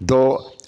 2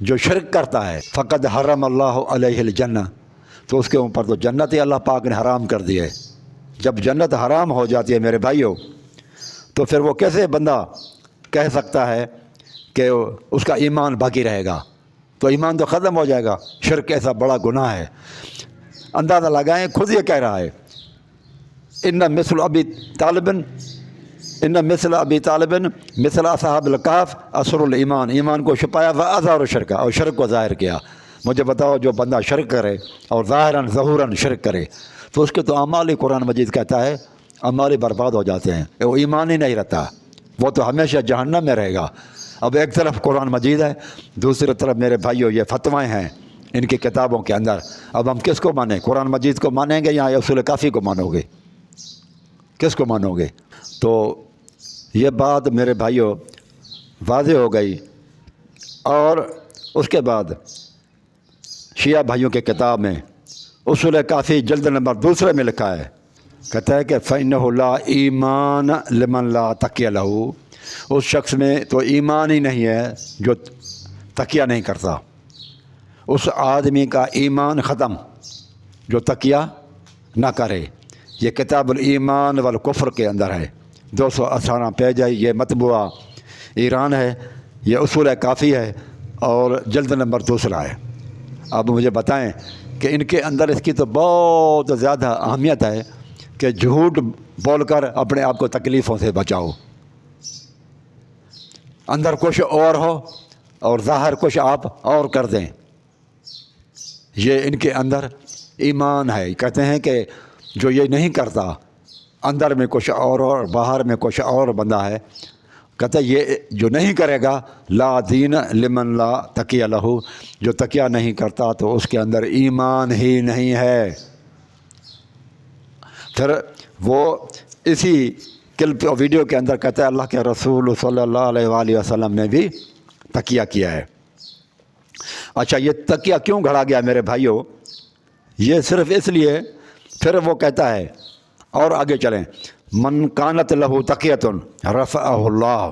جو شرک کرتا ہے فقد حرم اللہ علیہ الجنہ، تو اس کے اوپر تو جنت ہی اللہ پاک نے حرام کر دی ہے۔ جب جنت حرام ہو جاتی ہے میرے بھائیوں، تو پھر وہ کیسے بندہ کہہ سکتا ہے کہ اس کا ایمان باقی رہے گا؟ تو ایمان تو ختم ہو جائے گا۔ شرک ایسا بڑا گناہ ہے، اندازہ لگائیں، خود یہ کہہ رہا ہے ان مثل ابی طالب مثل اصحاب الکہف اثر الایمان، ایمان کو چھپایا و اظہار الشرک، اور شرک کو ظاہر کیا۔ مجھے بتاؤ، جو بندہ شرک کرے اور ظاہراً ظہوراً شرک کرے تو اس کے تو اعمال ہی قرآن مجید کہتا ہے اعمال ہی برباد ہو جاتے ہیں، وہ ایمان ہی نہیں رہتا، وہ تو ہمیشہ جہنم میں رہے گا۔ اب ایک طرف قرآن مجید ہے، دوسری طرف میرے بھائیوں یہ فتوائیں ہیں ان کی کتابوں کے اندر۔ اب ہم کس کو مانیں؟ قرآن مجید کو مانیں گے یا اصول کافی کو مانو گے؟ کس کو مانو گے؟ تو یہ بات میرے بھائیوں واضح ہو گئی۔ اور اس کے بعد شیعہ بھائیوں کے کتاب میں اصول کافی جلد نمبر 2 میں لکھا ہے، کہتا ہے کہ فَإِنَّهُ لَا ایمان لمن لا تقیہ لہو، اس شخص میں تو ایمان ہی نہیں ہے جو تقیہ نہیں کرتا۔ اس آدمی کا ایمان ختم جو تقیہ نہ کرے۔ یہ کتاب الایمان والکفر کے اندر ہے، 218 پیج ہے، یہ مطبوعہ ایران ہے، یہ اصول کافی ہے اور جلد نمبر 2 ہے۔ اب مجھے بتائیں کہ ان کے اندر اس کی تو بہت زیادہ اہمیت ہے کہ جھوٹ بول کر اپنے آپ کو تکلیفوں سے بچاؤ، اندر کچھ اور ہو اور ظاہر کچھ آپ اور کر دیں۔ یہ ان کے اندر ایمان ہے۔ کہتے ہیں کہ جو یہ نہیں کرتا، اندر میں کچھ اور باہر میں کچھ اور بندہ ہے، کہتا ہے یہ جو نہیں کرے گا لا دین لمن لا تقیہ لہو، جو تقیہ نہیں کرتا تو اس کے اندر ایمان ہی نہیں ہے۔ پھر وہ اسی کلپ ویڈیو کے اندر کہتا ہے اللہ کے رسول صلی اللہ علیہ وآلہ وسلم نے بھی تقیہ کیا ہے۔ اچھا، یہ تقیہ کیوں گھڑا گیا میرے بھائیوں؟ یہ صرف اس لیے، پھر وہ کہتا ہے اور آگے چلیں، من کانت لہو تقیۃ رفعہ اللہ،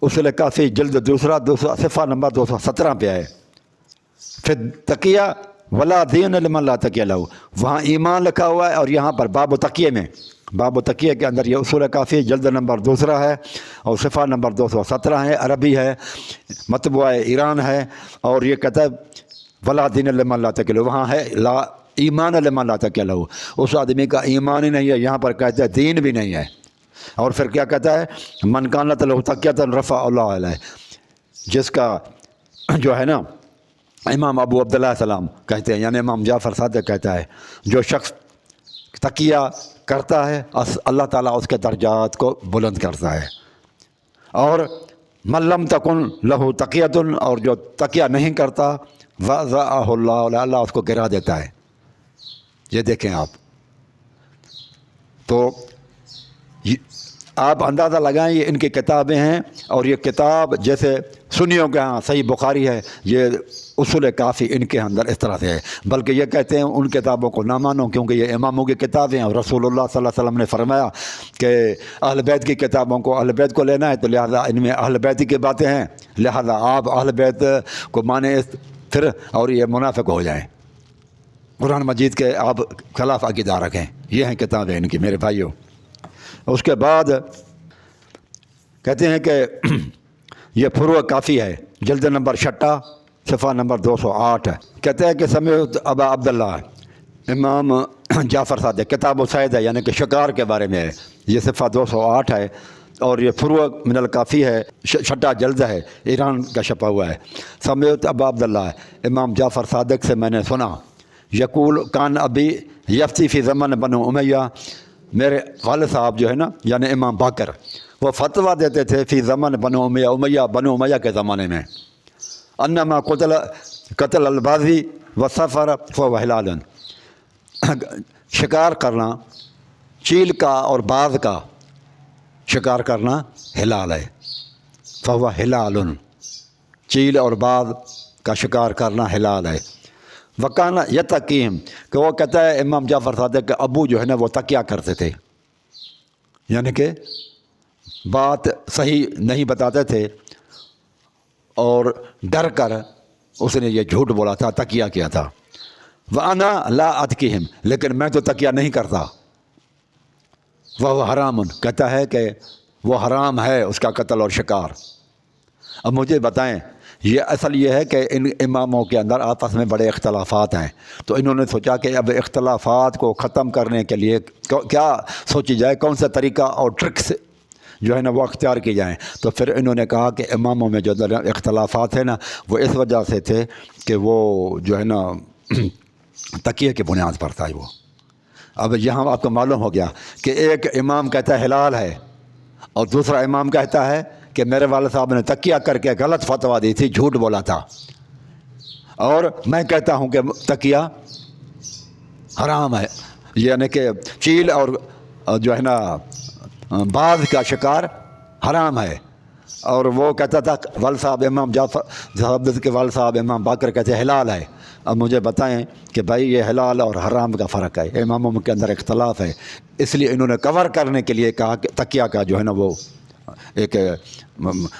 اصول کافی جلد 2 صفحہ نمبر 217 پہ ہے۔ پھر تقیہ ولا دین لمن لا تقیہ لہو، وہاں ایمان لکھا ہوا ہے، اور یہاں پر باب و تقیہ میں، باب و تقیہ کے اندر یہ اصول کافی جلد نمبر 2 ہے اور صفحہ نمبر 217 ہے، عربی ہے، مطبوعہ ایران ہے، اور یہ کہتا ہے ولا دین لمن لا تقیہ لہو، وہاں ہے لا ایمان لمن لا تقیہ لہو، اس آدمی کا ایمان ہی نہیں ہے، یہاں پر کہتا ہے دین بھی نہیں ہے۔ اور پھر کیا کہتا ہے من کانت لہو تقیۃ رفع اللہ علیہ، جس کا جو ہے نا امام ابو عبداللہ السلام کہتے ہیں، یعنی امام جعفر صادق کہتا ہے جو شخص تقیہ کرتا ہے اللہ تعالیٰ اس کے درجات کو بلند کرتا ہے۔ اور من لم تکن لہو تقیۃ، اور جو تقیہ نہیں کرتا وضعہ اللہ، اللہ اس کو گرا دیتا ہے۔ یہ دیکھیں آپ، تو آپ اندازہ لگائیں یہ ان کی کتابیں ہیں، اور یہ کتاب جیسے سنیوں کے ہاں صحیح بخاری ہے، یہ اصول کافی ان کے اندر اس طرح سے ہے۔ بلکہ یہ کہتے ہیں ان کتابوں کو نہ مانو کیونکہ یہ اماموں کی کتابیں ہیں، اور رسول اللہ صلی اللہ علیہ وسلم نے فرمایا کہ اہل بیت کی کتابوں کو اہل بیت کو لینا ہے، تو لہٰذا ان میں اہل بیت کی باتیں ہیں، لہٰذا آپ اہل بیت کو مانیں پھر، اور یہ منافق ہو جائیں، قرآن مجید کے آپ خلاف عقیدہ رکھیں۔ یہ ہیں کتابیں ان کی میرے بھائیوں۔ اس کے بعد کہتے ہیں کہ یہ فروع کافی ہے، جلد نمبر 6 صفحہ نمبر 208 ہے۔ کہتے ہیں کہ سمعت ابا عبداللہ، امام جعفر صادق، کتاب الصید ہے، یعنی کہ شکار کے بارے میں ہے، یہ صفحہ 208 ہے، اور یہ فروع من الکافی ہے، 6 جلد ہے، ایران کا چھپا ہوا ہے۔ سمعت ابا عبداللہ، امام جعفر صادق سے میں نے سنا، یقول کان ابی یفتی فی زمن بنو امیہ، میرے والد صاحب جو ہے نا یعنی امام باقر، وہ فتویٰ دیتے تھے فی زمن بنو امیہ، بنو امیہ کے زمانے میں، انما قتل البازی و سفر فهو حلال، شکار کرنا چیل کا اور باز کا شکار کرنا حلال ہے، فهو حلال، چیل اور باز کا شکار کرنا حلال ہے۔ وکانا یتقیم، کہ وہ کہتا ہے امام جعفر صادق کے ابو جو ہے نا وہ تقیہ کرتے تھے، یعنی کہ بات صحیح نہیں بتاتے تھے، اور ڈر کر اس نے یہ جھوٹ بولا تھا، تکیہ کیا تھا۔ وَأَنَا لَا أَتْقِهِمْ، لیکن میں تو تکیہ نہیں کرتا۔ وہ حرام، کہتا ہے کہ وہ حرام ہے اس کا قتل اور شکار۔ اب مجھے بتائیں، یہ اصل یہ ہے کہ ان اماموں کے اندر آپس میں بڑے اختلافات ہیں، تو انہوں نے سوچا کہ اب اختلافات کو ختم کرنے کے لیے کیا سوچی جائے، کون سا طریقہ اور ٹرکس جو ہے نا وہ اختیار کی جائیں۔ تو پھر انہوں نے کہا کہ اماموں میں جو اختلافات ہیں نا وہ اس وجہ سے تھے کہ وہ جو ہے نا تکیے کی بنیاد پر تھا وہ۔ اب یہاں آپ کو معلوم ہو گیا کہ ایک امام کہتا ہے حلال ہے، اور دوسرا امام کہتا ہے کہ میرے والد صاحب نے تکیہ کر کے غلط فتویٰ دی تھی، جھوٹ بولا تھا، اور میں کہتا ہوں کہ تکیہ حرام ہے، یعنی کہ چیل اور جو ہے نا باز کا شکار حرام ہے۔ اور وہ کہتا تھا والد صاحب امام جعفر صاحب کے والد صاحب امام باقر کہتے ہیں حلال ہے۔ اب مجھے بتائیں کہ بھائی یہ حلال اور حرام کا فرق ہے، اماموں کے اندر اختلاف ہے، اس لیے انہوں نے کور کرنے کے لیے کہا کہ تکیہ کا جو ہے نا وہ ایک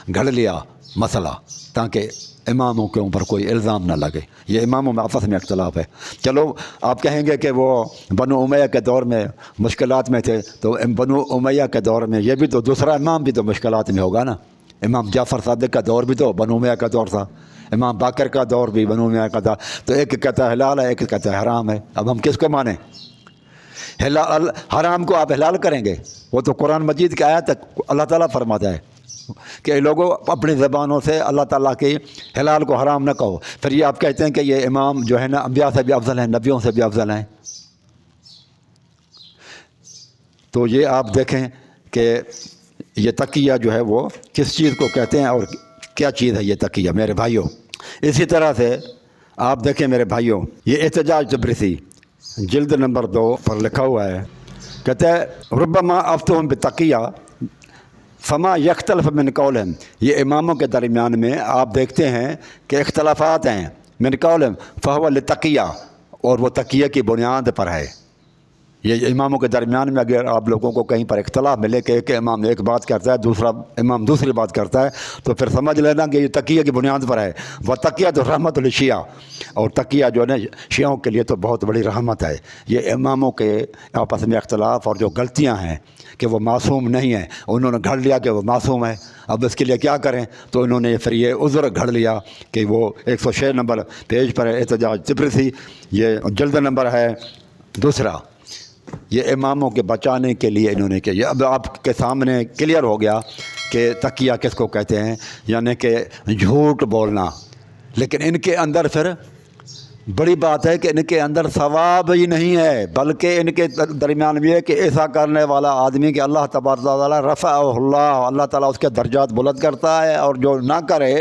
گھڑ لیا مسئلہ، تاکہ اماموں کے اوپر کوئی الزام نہ لگے۔ یہ اماموں میں آپس میں اختلاف ہے۔ چلو آپ کہیں گے کہ وہ بنو امیہ کے دور میں مشکلات میں تھے، تو بنو امیہ کے دور میں یہ بھی تو دوسرا امام بھی تو مشکلات میں ہوگا نا۔ امام جعفر صادق کا دور بھی تو بنو امیہ کا دور تھا، امام باقر کا دور بھی بنو امیہ کا تھا، تو ایک کہتا ہے حلال ہے، ایک کہتا ہے حرام ہے۔ اب ہم کس کو مانیں؟ حلال حرام کو آپ حلال کریں گے؟ وہ تو قرآن مجید کی آیت ہے، اللہ تعالیٰ فرماتا ہے کہ لوگوں اپنی زبانوں سے اللہ تعالیٰ کے حلال کو حرام نہ کہو۔ پھر یہ آپ کہتے ہیں کہ یہ امام جو ہے نا انبیاء سے بھی افضل ہیں، نبیوں سے بھی افضل ہیں۔ تو یہ آپ دیکھیں کہ یہ تقیہ جو ہے وہ کس چیز کو کہتے ہیں اور کیا چیز ہے یہ تقیہ میرے بھائیوں۔ اسی طرح سے آپ دیکھیں میرے بھائیوں، یہ احتجاج تبریسی جلد نمبر 2 پر لکھا ہوا ہے، کہتے ہیں ربما افتہم بتقیہ فما یختلف من قولہم۔ یہ اماموں کے درمیان میں آپ دیکھتے ہیں کہ اختلافات ہیں، من قولہم فہو لتقیہ، اور وہ تقیہ کی بنیاد پر ہے۔ یہ اماموں کے درمیان میں اگر آپ لوگوں کو کہیں پر اختلاف ملے کہ ایک امام ایک بات کرتا ہے دوسرا امام دوسری بات کرتا ہے، تو پھر سمجھ لینا کہ یہ تقیہ کی بنیاد پر ہے۔ وہ تقیہ تو رحمت للشیعہ، اور تقیہ جو ہے نا شیعوں کے لیے تو بہت بڑی رحمت ہے۔ یہ اماموں کے آپس میں اختلاف اور جو غلطیاں ہیں کہ وہ معصوم نہیں ہیں، انہوں نے گھڑ لیا کہ وہ معصوم ہے، اب اس کے لیے کیا کریں؟ تو انہوں نے پھر یہ عذر گھڑ لیا کہ وہ 106 نمبر پیج پر ہے احتجاج تبریسی، یہ جلد نمبر ہے 2۔ یہ اماموں کے بچانے کے لیے انہوں نے کیا۔ اب آپ کے سامنے کلیئر ہو گیا کہ تقیہ کس کو کہتے ہیں، یعنی کہ جھوٹ بولنا۔ لیکن ان کے اندر پھر بڑی بات ہے کہ ان کے اندر ثواب ہی نہیں ہے، بلکہ ان کے درمیان بھی ہے کہ ایسا کرنے والا آدمی کہ اللہ تبارک و تعالیٰ رفعہ اللہ تعالیٰ اس کے درجات بلند کرتا ہے، اور جو نہ کرے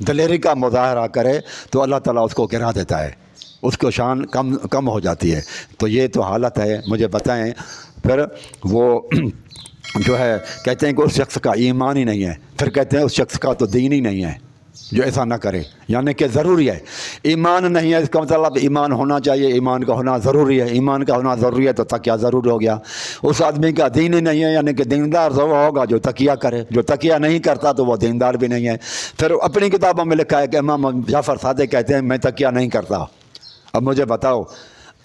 دلیری کا مظاہرہ کرے تو اللہ تعالیٰ اس کو گرا دیتا ہے، اس کو شان کم ہو جاتی ہے۔ تو یہ تو حالت ہے۔ مجھے بتائیں پھر وہ جو ہے کہتے ہیں کہ اس شخص کا ایمان ہی نہیں ہے، پھر کہتے ہیں اس شخص کا تو دین ہی نہیں ہے جو ایسا نہ کرے، یعنی کہ ضروری ہے۔ ایمان نہیں ہے اس کا مطلب ایمان ہونا چاہیے، ایمان کا ہونا ضروری ہے، ایمان کا ہونا ضروری ہے تو تقیہ ضرور ہو گیا۔ اس آدمی کا دین ہی نہیں ہے، یعنی کہ دیندار وہ ہوگا جو تقیہ کرے، جو تقیہ نہیں کرتا تو وہ دیندار بھی نہیں ہے۔ پھر اپنی کتابوں میں لکھا ہے کہ امام جعفر صادق کہتے ہیں میں تقیہ نہیں کرتا۔ اب مجھے بتاؤ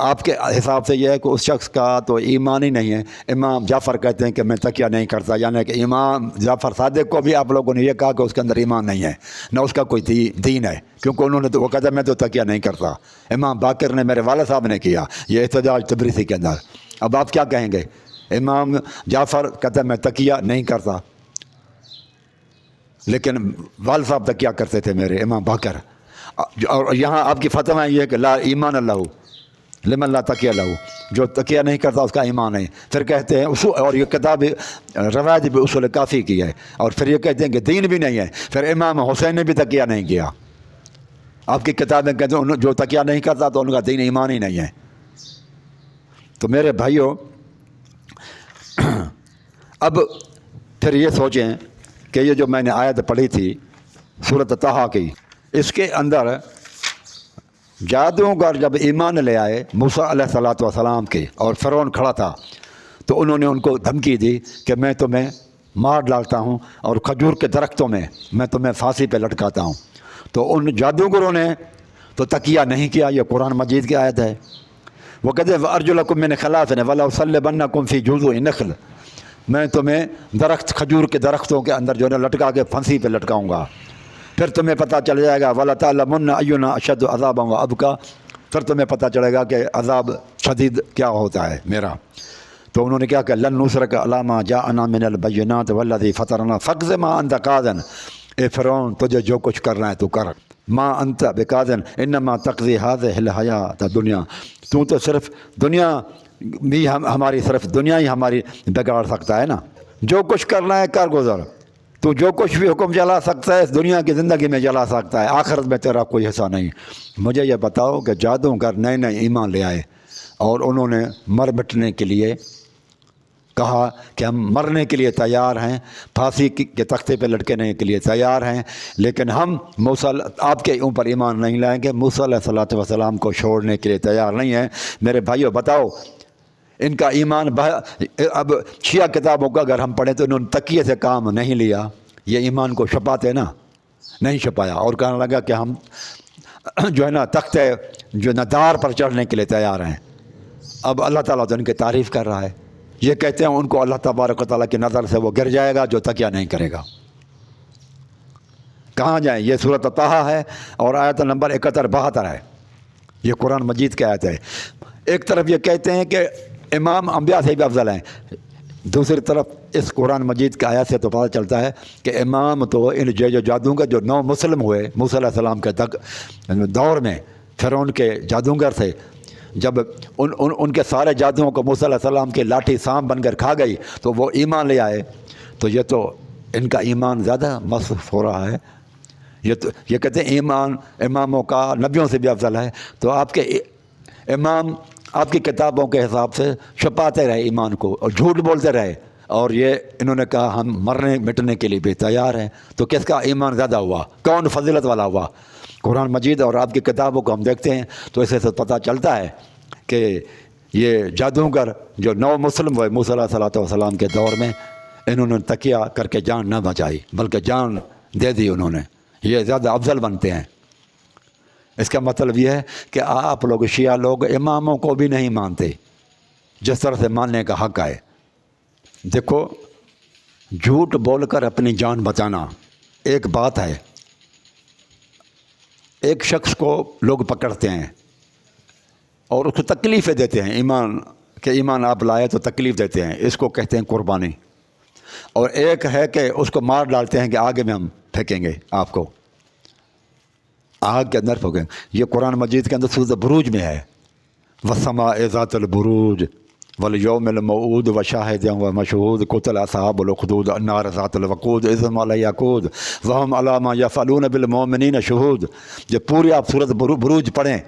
آپ کے حساب سے یہ ہے کہ اس شخص کا تو ایمان ہی نہیں ہے۔ امام جعفر کہتے ہیں کہ میں تقیہ نہیں کرتا، یعنی کہ امام جعفر صادق کو بھی آپ لوگوں نے یہ کہا کہ اس کے اندر ایمان نہیں ہے، نہ اس کا کوئی دین ہے، کیونکہ انہوں نے تو وہ کہتا ہے میں تو تقیہ نہیں کرتا۔ امام باقر نے، میرے والد صاحب نے کیا یہ احتجاج تبریسی کے اندر۔ اب آپ کیا کہیں گے؟ امام جعفر کہتا ہے میں تقیہ نہیں کرتا، لیکن والد صاحب تقیہ کرتے تھے میرے امام باقر، اور یہاں آپ کی فتویٰ یہ ہے کہ لا ایمان اللہ لمن لا تقیہ لہو، جو تقیہ نہیں کرتا اس کا ایمان ہے۔ پھر کہتے ہیں اور یہ کتاب روایت بھی اصول کافی کی ہے، اور پھر یہ کہتے ہیں کہ دین بھی نہیں ہے۔ پھر امام حسین نے بھی تقیہ نہیں کیا۔ آپ کی کتابیں کہتے ہیں جو تقیہ نہیں کرتا تو ان کا دین ایمان ہی نہیں ہے۔ تو میرے بھائیوں اب پھر یہ سوچیں کہ یہ جو میں نے آیت پڑھی تھی سورۃ طٰہٰ کی، اس کے اندر جادوگر جب ایمان لے آئے موسیٰ علیہ السلام کے، اور فرعون کھڑا تھا، تو انہوں نے ان کو دھمکی دی کہ میں تمہیں مار ڈالتا ہوں، اور کھجور کے درختوں میں میں تمہیں پھانسی پہ لٹکاتا ہوں۔ تو ان جادوگروں نے تو تکیہ نہیں کیا. یہ قرآن مجید کی آیت ہے. وہ کہتے ہیں ارجلکم من خلاف ولاصلبنکم فی جذوع النخل, میں تمہیں درخت کھجور کے درختوں کے اندر جو ہے نا لٹکا کے پھنسی پہ لٹکاؤں گا, پھر تمہیں پتہ چل جائے گا وَلَتَعْلَمُنَّ أَيُّنَا أَشَدُّ عَذَابًا وَأَبْقَىٰ, پھر تمہیں پتہ چلے گا کہ عذاب شدید کیا ہوتا ہے میرا. تو انہوں نے کیا کہ لن نُصْرَكَ عَلَىٰ مَا جَاءَنَا مِنَ الْبَيِّنَاتِ وَالَّذِي فَطَرَنَا فَاقْضِ مَا أَنتَ قَاضٍ, اے فرعون تجھے جو کچھ کرنا ہے تو کر, ما انت بقاضٍ انما تقضی هذه الحیات الدنیا, تو صرف دنیا بھی ہماری صرف دنیا ہی ہماری بگاڑ سکتا ہے نا. جو کچھ کرنا ہے کر گزر, تو جو کچھ بھی حکم چلا سکتا ہے اس دنیا کی زندگی میں چلا سکتا ہے, آخرت میں تیرا کوئی حصہ نہیں. مجھے یہ بتاؤ کہ جادوگر نئے نئے ایمان لے آئے اور انہوں نے مر مٹنے کے لیے کہا کہ ہم مرنے کے لیے تیار ہیں, پھانسی کے تختے پہ لٹکنے کے لیے تیار ہیں, لیکن ہم موسیٰ آپ کے اوپر ایمان نہیں لائیں گے, موسیٰ علیہ الصلوۃ والسلام کو چھوڑنے کے لیے تیار نہیں ہیں. میرے بھائیو بتاؤ ان کا ایمان اب شیعہ کتابوں کا اگر ہم پڑھیں تو انہوں نے تکیے سے کام نہیں لیا, یہ ایمان کو چھپاتے نا, نہیں چھپایا, اور کہنے لگا کہ ہم جو ہے نا تختے جو نا دار پر چڑھنے کے لیے تیار ہیں. اب اللہ تعالیٰ تو ان کی تعریف کر رہا ہے, یہ کہتے ہیں ان کو اللہ تبارک و تعالیٰ کی نظر سے وہ گر جائے گا جو تکیہ نہیں کرے گا. کہاں جائیں؟ یہ سورۃ طٰہٰ ہے اور آیت نمبر 71-72 ہے, یہ قرآن مجید کی آیت ہے. ایک طرف یہ کہتے ہیں کہ امام انبیاء سے بھی افضل ہیں, دوسری طرف اس قرآن مجید کی آیت سے تو پتہ چلتا ہے کہ امام تو ان جو جادوگر جو نو مسلم ہوئے موسیٰ علیہ السلام کے تک دور میں فرعون کے جادوگر تھے, جب ان کے سارے جادوؤں کو موسیٰ علیہ السلام کی لاٹھی سانپ بن کر کھا گئی تو وہ ایمان لے آئے. تو یہ تو ان کا ایمان زیادہ مصروف ہو رہا ہے. یہ کہتے ہیں ایمان اماموں کا نبیوں سے بھی افضل ہے. تو آپ کے امام آپ کی کتابوں کے حساب سے چھپاتے رہے ایمان کو اور جھوٹ بولتے رہے, اور یہ انہوں نے کہا ہم مرنے مٹنے کے لیے بھی تیار ہیں. تو کس کا ایمان زیادہ ہوا, کون فضیلت والا ہوا؟ قرآن مجید اور آپ کی کتابوں کو ہم دیکھتے ہیں تو اسے سے پتہ چلتا ہے کہ یہ جادوگر جو نو مسلم ہوئے موسیٰ علیہ الصلوۃ والسلام کے دور میں, انہوں نے تکیہ کر کے جان نہ بچائی بلکہ جان دے دی انہوں نے, یہ زیادہ افضل بنتے ہیں. اس کا مطلب یہ ہے کہ آپ لوگ شیعہ لوگ اماموں کو بھی نہیں مانتے جس طرح سے ماننے کا حق ہے. دیکھو جھوٹ بول کر اپنی جان بچانا ایک بات ہے. ایک شخص کو لوگ پکڑتے ہیں اور اس کو تکلیفیں دیتے ہیں, ایمان آپ لائے تو تکلیف دیتے ہیں, اس کو کہتے ہیں قربانی. اور ایک ہے کہ اس کو مار ڈالتے ہیں کہ آگے میں ہم پھینکیں گے آپ کو, آگ کے اندر پھینکیں. یہ قرآن مجید کے اندر سورۃ بروج میں ہے, وَالسَّمَاءِ ذَاتِ الْبُرُوجِ وَالْيَوْمِ الْمَوْعُودِ وَشَاهِدٍ وَمَشْهُودٍ قُتِلَ أَصْحَابُ الْأُخْدُودِ النَّارِ ذَاتِ الْوَقُودِ إِذْ هُمْ عَلَيْهَا قُعُودٌ وَهُمْ عَلَىٰ مَا يَفْعَلُونَ بِالْمُؤْمِنِينَ شُهُودٌ. جب پوری آپ سورۃ بروج پڑھیں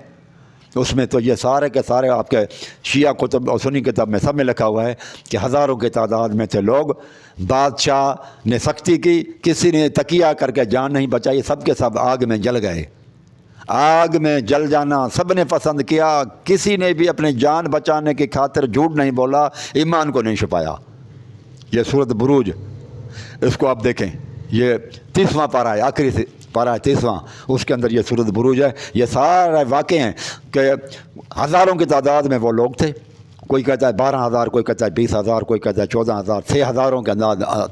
اس میں تو یہ سارے کے سارے آپ کے شیعہ کتب اور سنی کتاب میں سب میں لکھا ہوا ہے کہ ہزاروں کی تعداد میں تھے لوگ, بادشاہ نے سختی کی, کسی نے تکیہ کر کے جان نہیں بچائی, سب کے سب آگ میں جل گئے. آگ میں جل جانا سب نے پسند کیا, کسی نے بھی اپنی جان بچانے کی خاطر جھوٹ نہیں بولا, ایمان کو نہیں چھپایا. یہ سورۃ بروج, اس کو آپ دیکھیں, یہ 30واں پارہ ہے, آخری سے پارہ 30واں, اس کے اندر یہ سورۃ بروج ہے. یہ سارے واقع ہیں کہ ہزاروں کی تعداد میں وہ لوگ تھے, کوئی کہتا ہے 12,000, کوئی کہتا ہے 20,000, کوئی کہتا ہے 14,000, 6,000 کے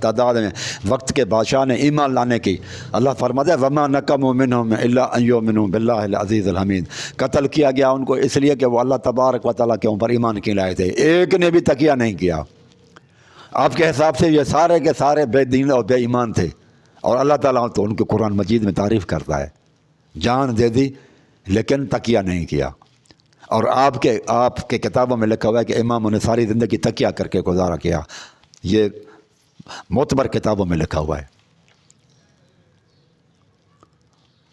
تعداد میں وقت کے بادشاہ نے ایمان لانے کی. اللہ فرماتا ہے وَمَا نَقَمُوا مِنْهُمْ إِلَّا أَن يُؤْمِنُوا بِاللَّهِ الْعَزِيزِ الْحَمِيدِ. قتل کیا گیا ان کو اس لیے کہ وہ اللہ تبارک و تعالیٰ کے اوپر ایمان کیے لائے تھے, ایک نے بھی تکیہ نہیں کیا. آپ کے حساب سے یہ سارے کے سارے بے دین اور بے ایمان تھے, اور اللہ تعالیٰ تو ان کو قرآن مجید میں تعریف کرتا ہے, جان دے دی لیکن تکیہ نہیں کیا. اور آپ کے کتابوں میں لکھا ہوا ہے کہ اماموں نے ساری زندگی تکیہ کر کے گزارا کیا, یہ معتبر کتابوں میں لکھا ہوا ہے.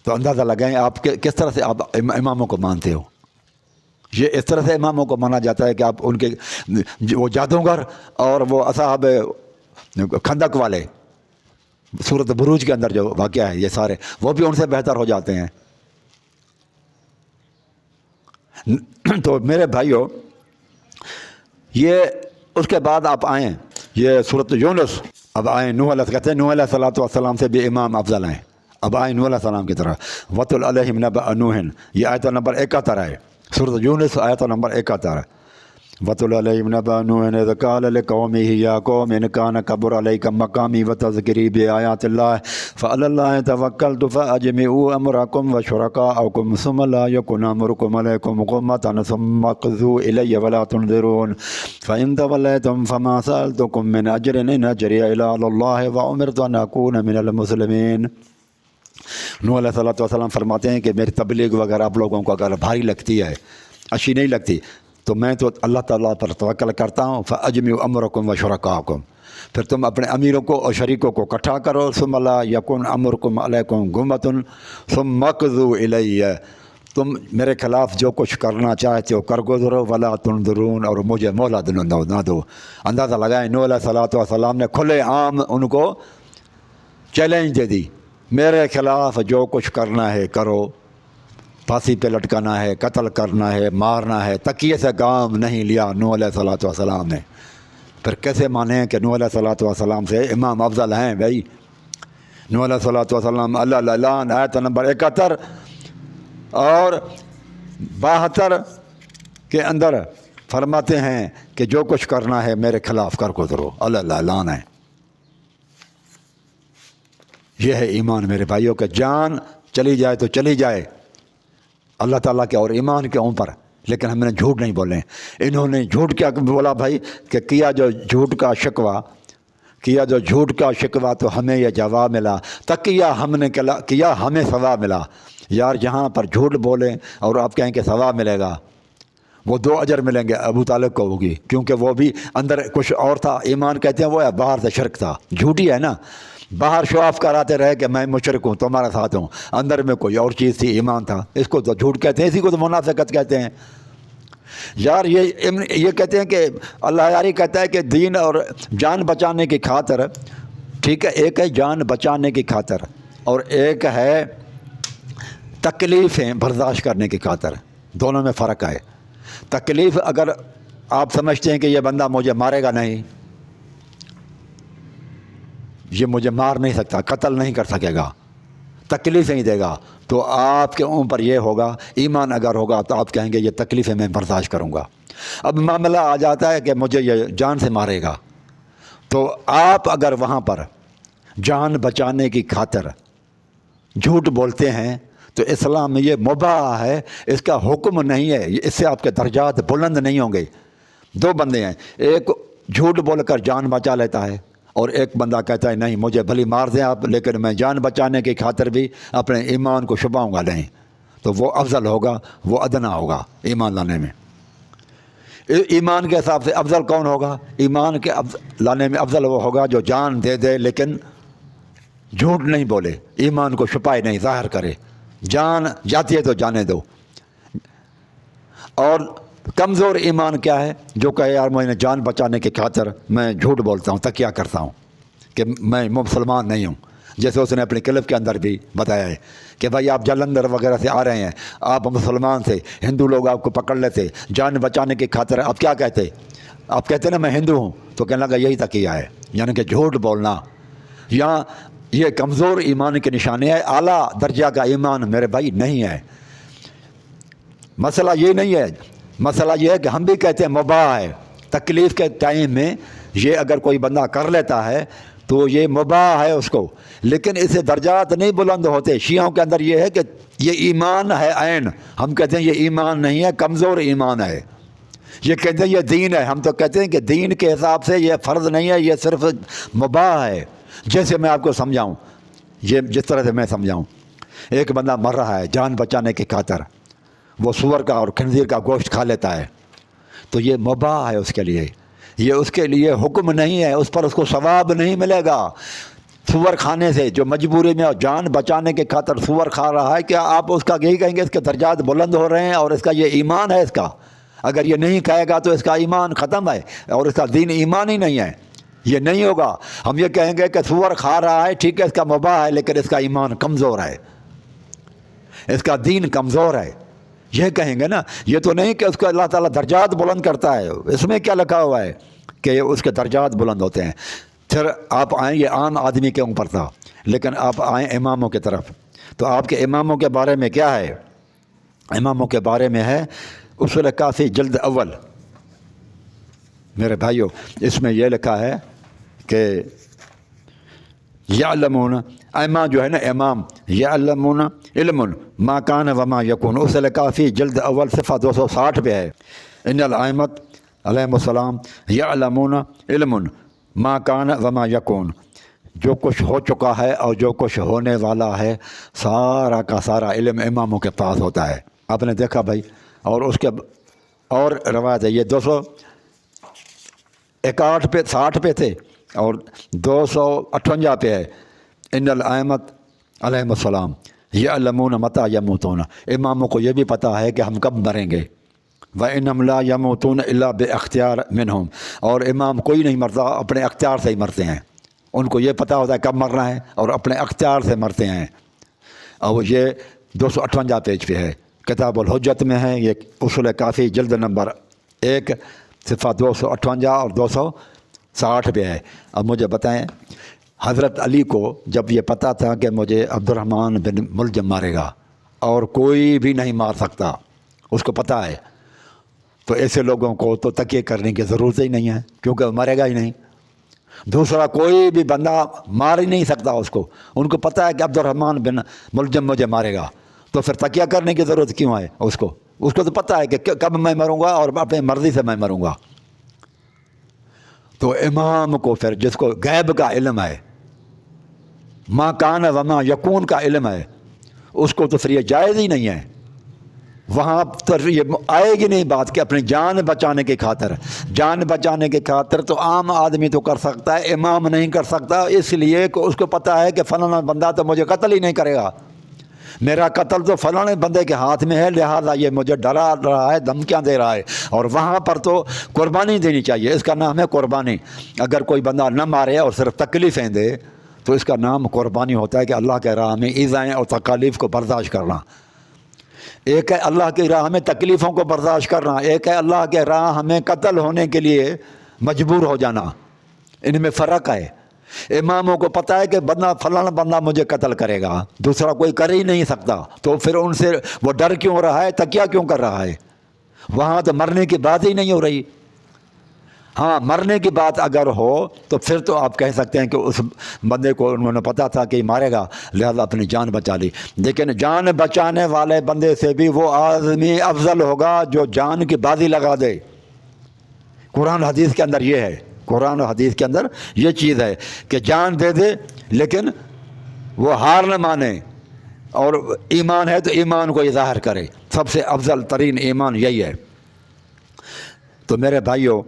تو اندازہ لگائیں آپ کس طرح سے آپ اماموں کو مانتے ہو. یہ اس طرح سے اماموں کو مانا جاتا ہے کہ آپ ان کے وہ جادوگر اور وہ اصحاب خندق والے سورۃ بروج کے اندر جو واقعہ ہے یہ سارے, وہ بھی ان سے بہتر ہو جاتے ہیں. تو میرے بھائیوں, یہ اس کے بعد آپ آئیں یہ سورۃ یونس, اب آئیں نوح علیہ, کہتے ہیں نوح علیہ الصلوۃ والسلام سے بھی امام افضل ہیں. اب آئے نوح علیہ السلام کی طرح. وَاتْلُ عَلَيْهِمْ نَبَأَ نُوحٍ، یہ آیت نمبر 71 ہے، سورۃ یونس آیت نمبر 71. وَاتْلُ عَلَيْهِمْ نَبَأَ نُوحٍ إِذْ قَالَ لِقَوْمِهِ يَا قَوْمِ إِنْ كَانَ كَبُرَ عَلَيْكُمْ مَقَامِي وَتَذْكِيرِي بِآيَاتِ اللَّهِ فَعَلَى اللَّهِ تَوَكَّلْتُ فَأَجْمِعُوا أَمْرَكُمْ وَشُرَكَاءَكُمْ ثُمَّ لَا يَكُنْ أَمْرُكُمْ عَلَيْكُمْ غُمَّةً ثُمَّ اقْضُوا إِلَيَّ وَلَا تُنظِرُونِ فَإِنْ تَوَلَّيْتُمْ فَمَا سَأَلْتُكُمْ مِنْ أَجْرٍ إِنْ أَجْرِيَ إِلَّا عَلَى اللَّهِ وَأُمِرْتُ أَنْ أَكُونَ مِنَ الْمُسْلِمِينَ. نوح علیہ السلام فرماتے ہیں کہ میری تبلیغ وغیرہ آپ لوگوں کو اگر بھاری لگتی ہے، اچھی نہیں لگتی، تو میں تو اللہ تعالیٰ پر توکل کرتا ہوں. فَأَجْمِعُوا أَمْرَكُمْ وَشُرَكَاءَكُمْ، پھر تم اپنے امیروں کو اور شریکوں کو اکٹھا کرو. ثُمَّ لَا يَكُنْ أَمْرُكُمْ عَلَيْكُمْ غُمَّةٌ ثُمَّ اقْضُوا إِلَيَّ، تم میرے خلاف جو کچھ کرنا چاہتے ہو کر گزرو. وَلَا تُنظِرُونَ، اور مجھے مہلت نہ دو. اندازہ لگائیں نوح علیہ السلام نے کھلے عام ان کو چیلنج دے دی، میرے خلاف جو کچھ کرنا ہے کرو، پھانسی پہ لٹکانا ہے، قتل کرنا ہے، مارنا ہے. تکیے سے کام نہیں لیا نوح علیہ السلام نے. پھر کیسے مانیں کہ نوح علیہ السلام سے امام افضل ہیں بھائی؟ نوح علیہ السلام اللہ اعلان آیت نمبر 71 اور 72 کے اندر فرماتے ہیں کہ جو کچھ کرنا ہے میرے خلاف کر گزرو. اللہ اعلان ہے. یہ ہے ایمان میرے بھائیوں، کہ جان چلی جائے تو چلی جائے اللہ تعالیٰ کے اور ایمان کے اوپر، لیکن ہم نے جھوٹ نہیں بولے. انہوں نے جھوٹ کیا بولا بھائی؟ کہ کیا جو جھوٹ کا شکوہ تو ہمیں یہ جواب ملا، تقیہ ہم نے کیا ہمیں ثواب ملا. یار جہاں پر جھوٹ بولیں اور آپ کہیں کہ ثواب ملے گا، وہ 2 اجر ملیں گے ابو طالب کو ہوگی، کیونکہ وہ بھی اندر کچھ اور تھا. ایمان کہتے ہیں وہ ہے، باہر سے شرک تھا. جھوٹی ہے نا، باہر شو آف کراتے رہے کہ میں مشرک ہوں، تمہارے ساتھ ہوں، اندر میں کوئی اور چیز تھی، ایمان تھا. اس کو تو جھوٹ کہتے ہیں، اسی کو تو منافقت کہتے ہیں. یار یہ کہتے ہیں کہ اللہ یاری کہتا ہے کہ دین اور جان بچانے کی خاطر، ٹھیک ہے، ایک ہے جان بچانے کی خاطر اور ایک ہے تکلیفیں برداشت کرنے کی خاطر. دونوں میں فرق ہے. تکلیف اگر آپ سمجھتے ہیں کہ یہ بندہ مجھے مارے گا نہیں، یہ مجھے مار نہیں سکتا، قتل نہیں کر سکے گا، تکلیف نہیں دے گا، تو آپ کے اوپر یہ ہوگا. ایمان اگر ہوگا تو آپ کہیں گے یہ تکلیفیں میں برداشت کروں گا. اب معاملہ آ جاتا ہے کہ مجھے یہ جان سے مارے گا، تو آپ اگر وہاں پر جان بچانے کی خاطر جھوٹ بولتے ہیں تو اسلام میں یہ مباح ہے، اس کا حکم نہیں ہے. اس سے آپ کے درجات بلند نہیں ہوں گے. 2 بندے ہیں، ایک جھوٹ بول کر جان بچا لیتا ہے اور ایک بندہ کہتا ہے نہیں مجھے بھلی مار دیں آپ، لیکن میں جان بچانے کی خاطر بھی اپنے ایمان کو چھپاؤں گا نہیں. تو وہ افضل ہوگا، وہ ادنا ہوگا ایمان لانے میں. ایمان کے حساب سے افضل کون ہوگا؟ ایمان کے لانے میں افضل وہ ہوگا جو جان دے دے لیکن جھوٹ نہیں بولے، ایمان کو چھپائے نہیں، ظاہر کرے. جان جاتی ہے تو جانے دو. اور کمزور ایمان کیا ہے؟ جو کہے یار میں نے جان بچانے کی خاطر میں جھوٹ بولتا ہوں، تکیہ کرتا ہوں کہ میں مسلمان نہیں ہوں. جیسے اس نے اپنے کلپ کے اندر بھی بتایا ہے کہ بھائی آپ جلندھر وغیرہ سے آ رہے ہیں، آپ مسلمان سے ہندو لوگ آپ کو پکڑ لیتے، جان بچانے کی خاطر آپ کیا کہتے؟ آپ کہتے نا میں ہندو ہوں، تو کہنے لگا یہی تکیہ ہے، یعنی کہ جھوٹ بولنا. یہاں یہ کمزور ایمان کی نشانی ہے. اعلیٰ درجہ کا ایمان میرے بھائی نہیں ہے. مسئلہ یہ نہیں ہے، مسئلہ یہ ہے کہ ہم بھی کہتے ہیں مباح ہے. تکلیف کے ٹائم میں یہ اگر کوئی بندہ کر لیتا ہے تو یہ مباح ہے اس کو، لیکن اسے درجات نہیں بلند ہوتے. شیعوں کے اندر یہ ہے کہ یہ ایمان ہے عین، ہم کہتے ہیں یہ ایمان نہیں ہے، کمزور ایمان ہے. یہ کہتے ہیں یہ دین ہے، ہم تو کہتے ہیں کہ دین کے حساب سے یہ فرض نہیں ہے، یہ صرف مباح ہے. جیسے میں آپ کو سمجھاؤں، یہ جس طرح سے میں سمجھاؤں، ایک بندہ مر رہا ہے جان بچانے کی خاطر، وہ سور کا اور خنزیر کا گوشت کھا لیتا ہے، تو یہ مباح ہے اس کے لیے، یہ اس کے لیے حکم نہیں ہے، اس پر اس کو ثواب نہیں ملے گا. سور کھانے سے جو مجبوری میں اور جان بچانے کے خاطر سور کھا رہا ہے، کیا آپ اس کا یہی کہیں گے اس کے درجات بلند ہو رہے ہیں اور اس کا یہ ایمان ہے؟ اس کا اگر یہ نہیں کہے گا تو اس کا ایمان ختم ہے اور اس کا دین ایمان ہی نہیں ہے. یہ نہیں ہوگا. ہم یہ کہیں گے کہ سور کھا رہا ہے، ٹھیک ہے اس کا مباح ہے، لیکن اس کا ایمان کمزور ہے، اس کا دین کمزور ہے، یہ کہیں گے نا. یہ تو نہیں کہ اس کو اللہ تعالیٰ درجات بلند کرتا ہے. اس میں کیا لکھا ہوا ہے کہ اس کے درجات بلند ہوتے ہیں؟ پھر آپ آئیں، یہ عام آدمی کے اوپر تھا. لیکن آپ آئیں اماموں کی طرف، تو آپ کے اماموں کے بارے میں کیا ہے؟ اماموں کے بارے میں ہے اصول کافی جلد اول۔ میرے بھائیوں، اس میں یہ لکھا ہے کہ یعلمون، امام جو ہے نا امام، یعلمون علم ما کان وما یکون، اصول کافی جلد اول صفحہ 260 پہ ہے۔ ان الائمت علیہم السلام یعلمون علم ما کان وما یکون، جو کچھ ہو چکا ہے اور جو کچھ ہونے والا ہے سارا کا سارا علم اماموں کے پاس ہوتا ہے۔ آپ نے دیکھا بھائی، اور اس کے اور روایت ہے، یہ 261 پہ 60 پہ تھے اور 258 پہ ہے۔ ان الائمت علیہم السلام یعلمون متی یموتون، اماموں کو یہ بھی پتہ ہے کہ ہم کب مریں گے۔ وَإِنَّهُمْ لَا يَمُوتُونَ إِلَّا بِاخْتِيَارٍ مِّنْهُمْ، اور امام کوئی نہیں مرتا، اپنے اختیار سے ہی مرتے ہیں۔ ان کو یہ پتہ ہوتا ہے کب مرنا ہے اور اپنے اختیار سے مرتے ہیں۔ اور یہ 258 پیج پہ ہے، کتاب الحجت میں ہے، یہ اصول کافی جلد نمبر 1 صفحہ 258 اور 260 پہ ہے۔ اب مجھے بتائیں، حضرت علی کو جب یہ پتہ تھا کہ مجھے عبد الرحمن بن ملجم مارے گا اور کوئی بھی نہیں مار سکتا، اس کو پتہ ہے، تو ایسے لوگوں کو تو تکیے کرنے کی ضرورت ہی نہیں ہے، کیونکہ وہ مرے گا ہی نہیں، دوسرا کوئی بھی بندہ مار ہی نہیں سکتا اس کو۔ ان کو پتہ ہے کہ عبد الرحمن بن ملجم مجھے مارے گا، تو پھر تکیہ کرنے کی ضرورت کیوں ہے اس کو تو پتہ ہے کہ کب میں مروں گا اور اپنی مرضی سے میں مروں گا۔ تو امام کو پھر جس کو غیب کا علم ہے، ما کان وما یکون کا علم ہے، اس کو تو پھر یہ جائز ہی نہیں ہے، وہاں تو یہ آئے گی نہیں بات کہ اپنی جان بچانے کی خاطر، جان بچانے کی خاطر تو عام آدمی تو کر سکتا ہے، امام نہیں کر سکتا، اس لیے کہ اس کو پتہ ہے کہ فلانا بندہ تو مجھے قتل ہی نہیں کرے گا، میرا قتل تو فلانے بندے کے ہاتھ میں ہے، لہٰذا یہ مجھے ڈرا رہا ہے، دھمکیاں دے رہا ہے، اور وہاں پر تو قربانی دینی چاہیے، اس کا نام ہے قربانی۔ اگر کوئی بندہ نہ مارے اور صرف تکلیفیں دے تو اس کا نام قربانی ہوتا ہے کہ اللہ کے راہ میں ایذائیں اور تکالیف کو برداشت کرنا۔ ایک ہے اللہ کی راہ میں تکلیفوں کو برداشت کرنا، ایک ہے اللہ کے راہ میں قتل ہونے کے لیے مجبور ہو جانا، ان میں فرق ہے۔ اماموں کو پتہ ہے کہ بندہ فلانا بندہ مجھے قتل کرے گا، دوسرا کوئی کر ہی نہیں سکتا، تو پھر ان سے وہ ڈر کیوں رہا ہے، تکیہ کیوں کر رہا ہے؟ وہاں تو مرنے کی بات ہی نہیں ہو رہی۔ ہاں، مرنے کی بات اگر ہو تو پھر تو آپ کہہ سکتے ہیں کہ اس بندے کو انہوں نے پتہ تھا کہ یہ مارے گا، لہذا اپنی جان بچا لی، لیکن جان بچانے والے بندے سے بھی وہ آدمی افضل ہوگا جو جان کی بازی لگا دے۔ قرآن حدیث کے اندر یہ ہے، قرآن و حدیث کے اندر یہ چیز ہے کہ جان دے دے لیکن وہ ہار نہ مانے، اور ایمان ہے تو ایمان کو ظاہر کرے، سب سے افضل ترین ایمان یہی ہے۔ تو میرے بھائیوں،